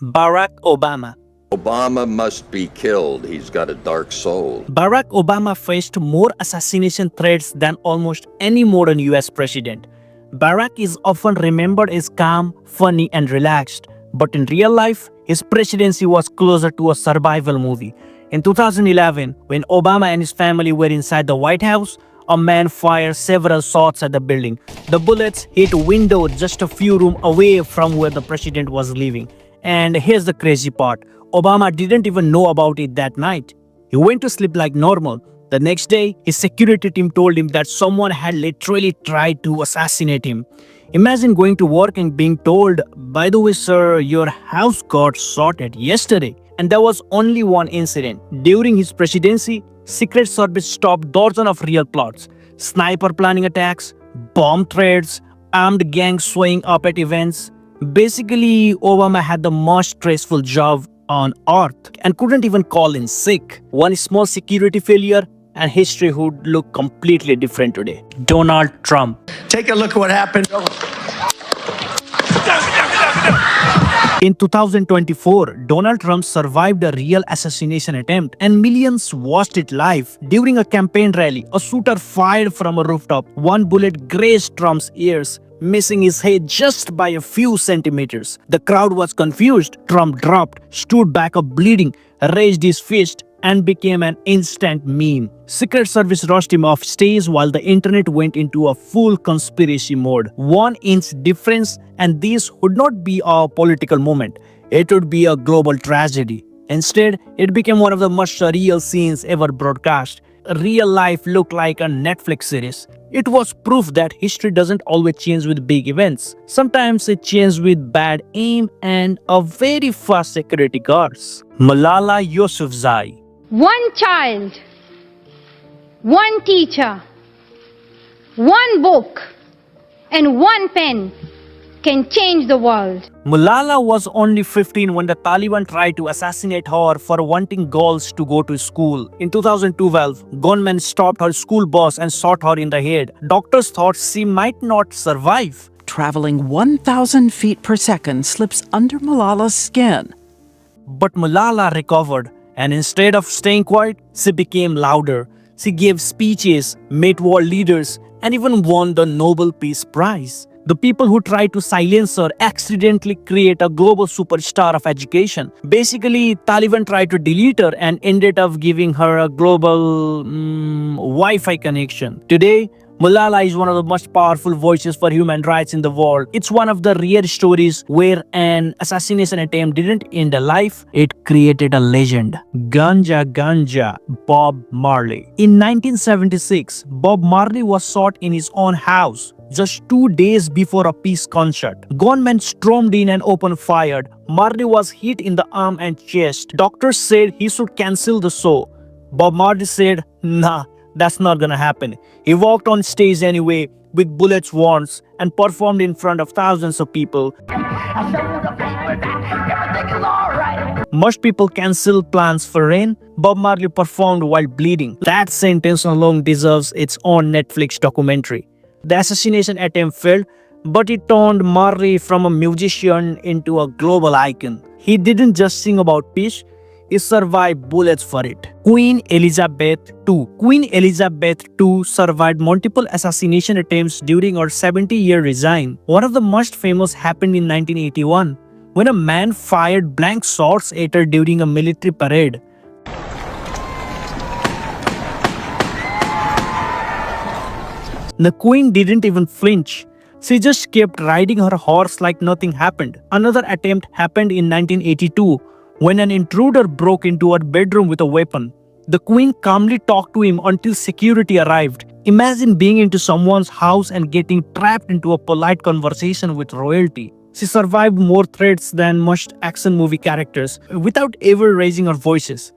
Barack Obama. Obama must be killed. He's got a dark soul. Barack Obama faced more assassination threats than almost any modern US president. Barack is often remembered as calm, funny, and relaxed, but in real life, his presidency was closer to a survival movie. In 2011, when Obama and his family were inside the White House, a man fired several shots at the building. The bullets hit a window just a few rooms away from where the president was living. And here's the crazy part. Obama didn't even know about it that night. He went to sleep like normal. The next day, his security team told him that someone had literally tried to assassinate him. Imagine going to work and being told, by the way, sir, your house got shot at yesterday. And there was only one incident. During his presidency, Secret Service stopped dozens of real plots, sniper planning attacks, bomb threats, armed gangs showing up at events. Basically, Obama had the most stressful job on earth and couldn't even call in sick. One small security failure and history would look completely different today. Donald Trump. Take a look at what happened. In 2024, Donald Trump survived a real assassination attempt and millions watched it live. During a campaign rally, a shooter fired from a rooftop. One bullet grazed Trump's ears, missing his head just by a few centimeters. The crowd was confused. Trump dropped, stood back up bleeding, raised his fist, and became an instant meme. Secret Service rushed him off stage while the internet went into a full conspiracy mode. 1 inch difference, and this would not be a political moment. It would be a global tragedy. Instead, it became one of the most surreal scenes ever broadcast. Real life looked like a Netflix series. It was proof that history doesn't always change with big events. Sometimes it changes with bad aim and a very fast security guards. Malala Yousafzai. One child, one teacher, one book, and one pen can change the world. Malala was only 15 when the Taliban tried to assassinate her for wanting girls to go to school. In 2012, gunmen stopped her school bus and shot her in the head. Doctors thought she might not survive. Traveling 1,000 feet per second slips under Malala's skin. But Malala recovered, and instead of staying quiet, she became louder. She gave speeches, met world leaders, and even won the Nobel Peace Prize. The people who tried to silence her accidentally create a global superstar of education. Basically, Taliban tried to delete her and ended up giving her a global Wi-Fi connection. Today, Malala is one of the most powerful voices for human rights in the world. It's one of the rare stories where an assassination attempt didn't end a life, it created a legend. Ganja Ganja, Bob Marley. In 1976, Bob Marley was shot in his own house just 2 days before a peace concert. Gunmen stormed in and opened fire. Marley was hit in the arm and chest. Doctors said he should cancel the show. Bob Marley said, nah, that's not gonna happen. He walked on stage anyway with bullets wounds and performed in front of thousands of people. Most people cancel plans for rain. Bob Marley performed while bleeding. That sentence alone deserves its own Netflix documentary. The assassination attempt failed, but it turned Marley from a musician into a global icon. He didn't just sing about peace, he survived bullets for it. Queen Elizabeth II. Queen Elizabeth II survived multiple assassination attempts during her 70-year reign. One of the most famous happened in 1981, when a man fired blank shots at her during a military parade. The queen didn't even flinch. She just kept riding her horse like nothing happened. Another attempt happened in 1982 when an intruder broke into her bedroom with a weapon. The queen calmly talked to him until security arrived. Imagine being into someone's house and getting trapped into a polite conversation with royalty. She survived more threats than most action movie characters without ever raising her voices.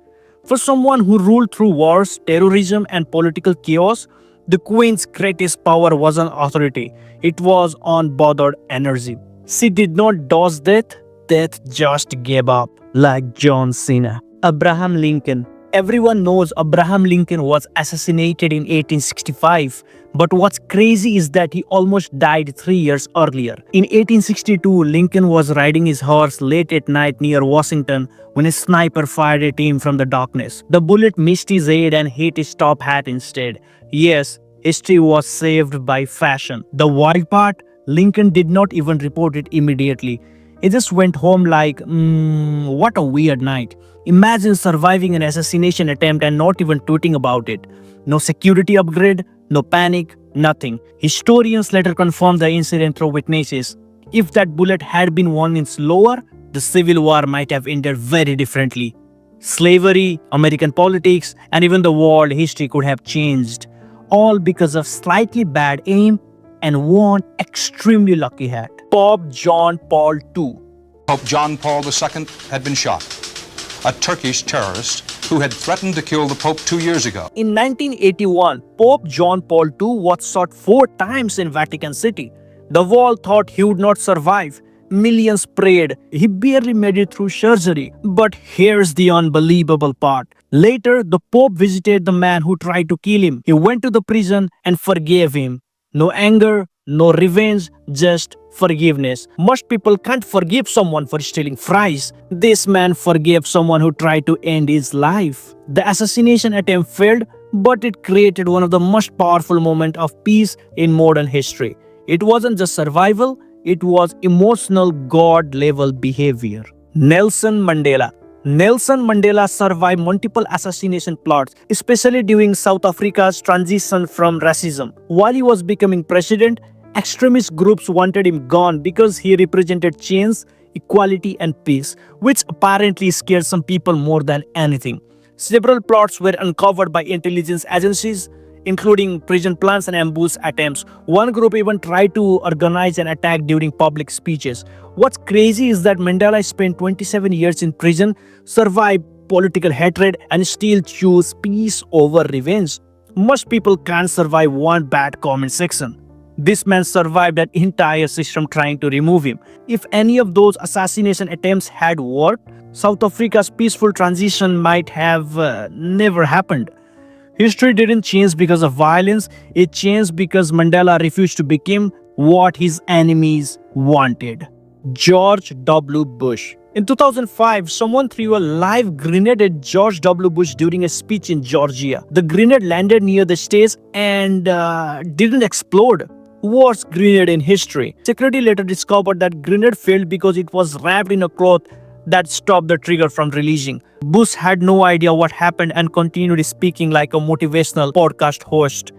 For someone who ruled through wars, terrorism, and political chaos, the queen's greatest power wasn't authority, it was unbothered energy. She did not dodge death, death just gave up, like John Cena. Abraham Lincoln. Everyone knows Abraham Lincoln was assassinated in 1865, but what's crazy is that he almost died 3 years earlier. In 1862, Lincoln was riding his horse late at night near Washington when a sniper fired at him from the darkness. The bullet missed his head and hit his top hat instead. Yes, history was saved by fashion. The wild part, Lincoln did not even report it immediately. He just went home like, what a weird night. Imagine surviving an assassination attempt and not even tweeting about it. No security upgrade, no panic, nothing. Historians later confirmed the incident through witnesses. If that bullet had been 1 inch slower, the Civil War might have ended very differently. Slavery, American politics, and even the world history could have changed. All because of slightly bad aim and one extremely lucky hat. Pope John Paul II. Pope John Paul II had been shot. A Turkish terrorist who had threatened to kill the Pope 2 years ago. In 1981, Pope John Paul II was shot 4 times in Vatican City. The world thought he would not survive. Millions prayed. He barely made it through surgery. But here's the unbelievable part. Later, the Pope visited the man who tried to kill him. He went to the prison and forgave him. No anger, no revenge, just forgiveness. Most people can't forgive someone for stealing fries. This man forgave someone who tried to end his life. The assassination attempt failed, but it created one of the most powerful moments of peace in modern history. It wasn't just survival, it was emotional God-level behavior. Nelson Mandela. Nelson Mandela survived multiple assassination plots, especially during South Africa's transition from racism. While he was becoming president, extremist groups wanted him gone because he represented change, equality, and peace, which apparently scared some people more than anything. Several plots were uncovered by intelligence agencies, including prison plans and ambush attempts. One group even tried to organize an attack during public speeches. What's crazy is that Mandela spent 27 years in prison, survived political hatred, and still chose peace over revenge. Most people can't survive one bad comment section. This man survived an entire system trying to remove him. If any of those assassination attempts had worked, South Africa's peaceful transition might have never happened. History didn't change because of violence, it changed because Mandela refused to become what his enemies wanted. George W. Bush. In 2005, someone threw a live grenade at George W. Bush during a speech in Georgia. The grenade landed near the stage and didn't explode. Worst grenade in history. Security later discovered that grenade failed because it was wrapped in a cloth that stopped the trigger from releasing. Bush had no idea what happened and continued speaking like a motivational podcast host.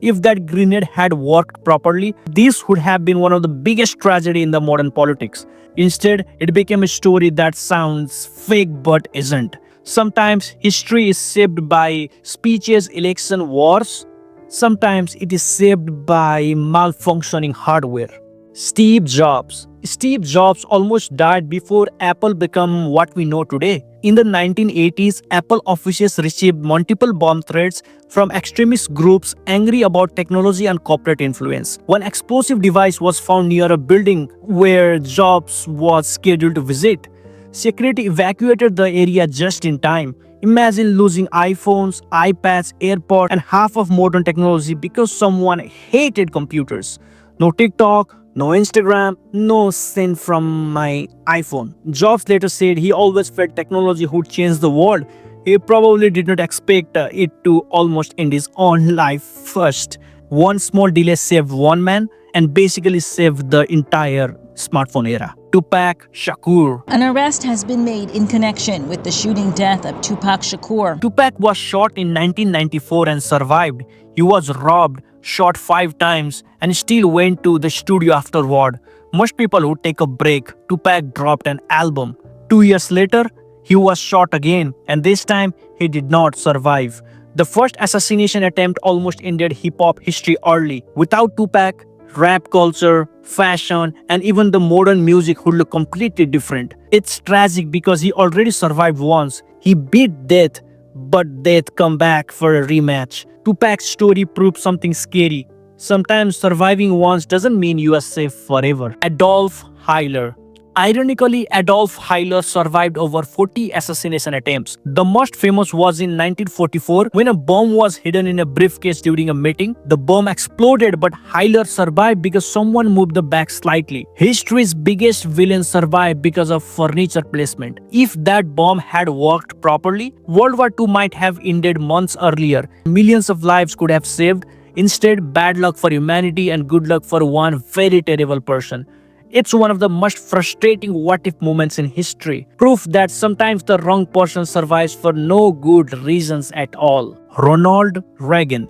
If that grenade had worked properly, this would have been one of the biggest tragedies in the modern politics. Instead, it became a story that sounds fake but isn't. Sometimes history is shaped by speeches, election, wars. Sometimes it is shaped by malfunctioning hardware. Steve Jobs. Steve Jobs almost died before Apple became what we know today. In the 1980s, Apple offices received multiple bomb threats from extremist groups angry about technology and corporate influence. One explosive device was found near a building where Jobs was scheduled to visit. Security evacuated the area just in time. Imagine losing iPhones, iPads, AirPods, and half of modern technology because someone hated computers. No TikTok, no Instagram, no send from my iPhone. Jobs later said he always felt technology would change the world. He probably did not expect it to almost end his own life first. One small delay saved one man and basically saved the entire smartphone era. Tupac Shakur. An arrest has been made in connection with the shooting death of Tupac Shakur. Tupac was shot in 1994 and survived. He was robbed, shot 5 times, and still went to the studio afterward. Most people would take a break. Tupac dropped an album. 2 years later, he was shot again, and this time he did not survive. The first assassination attempt almost ended hip-hop history early. Without Tupac, rap culture, fashion, and even the modern music would look completely different. It's tragic because he already survived once. He beat death, but death come back for a rematch. Tupac's story proves something scary. Sometimes surviving once doesn't mean you are safe forever. Adolf Hyler. Ironically, Adolf Hyler survived over 40 assassination attempts. The most famous was in 1944 when a bomb was hidden in a briefcase during a meeting. The bomb exploded, but Hyler survived because someone moved the bag slightly. History's biggest villain survived because of furniture placement. If that bomb had worked properly, World War II might have ended months earlier. Millions of lives could have saved. Instead, bad luck for humanity and good luck for one very terrible person. It's one of the most frustrating what-if moments in history. Proof that sometimes the wrong person survives for no good reasons at all. Ronald Reagan.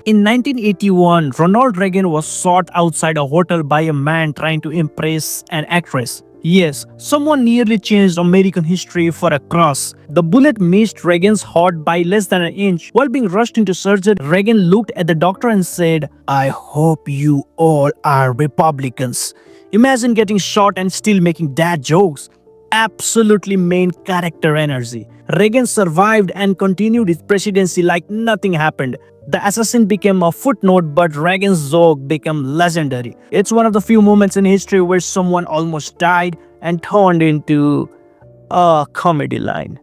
In 1981, Ronald Reagan was shot outside a hotel by a man trying to impress an actress. Yes, someone nearly changed American history for a cross. The bullet missed Reagan's heart by less than an inch. While being rushed into surgery, Reagan looked at the doctor and said, "I hope you all are Republicans." Imagine getting shot and still making dad jokes. Absolutely main character energy. Reagan survived and continued his presidency like nothing happened. The assassin became a footnote, but Reagan's joke became legendary. It's one of the few moments in history where someone almost died and turned into a comedy line.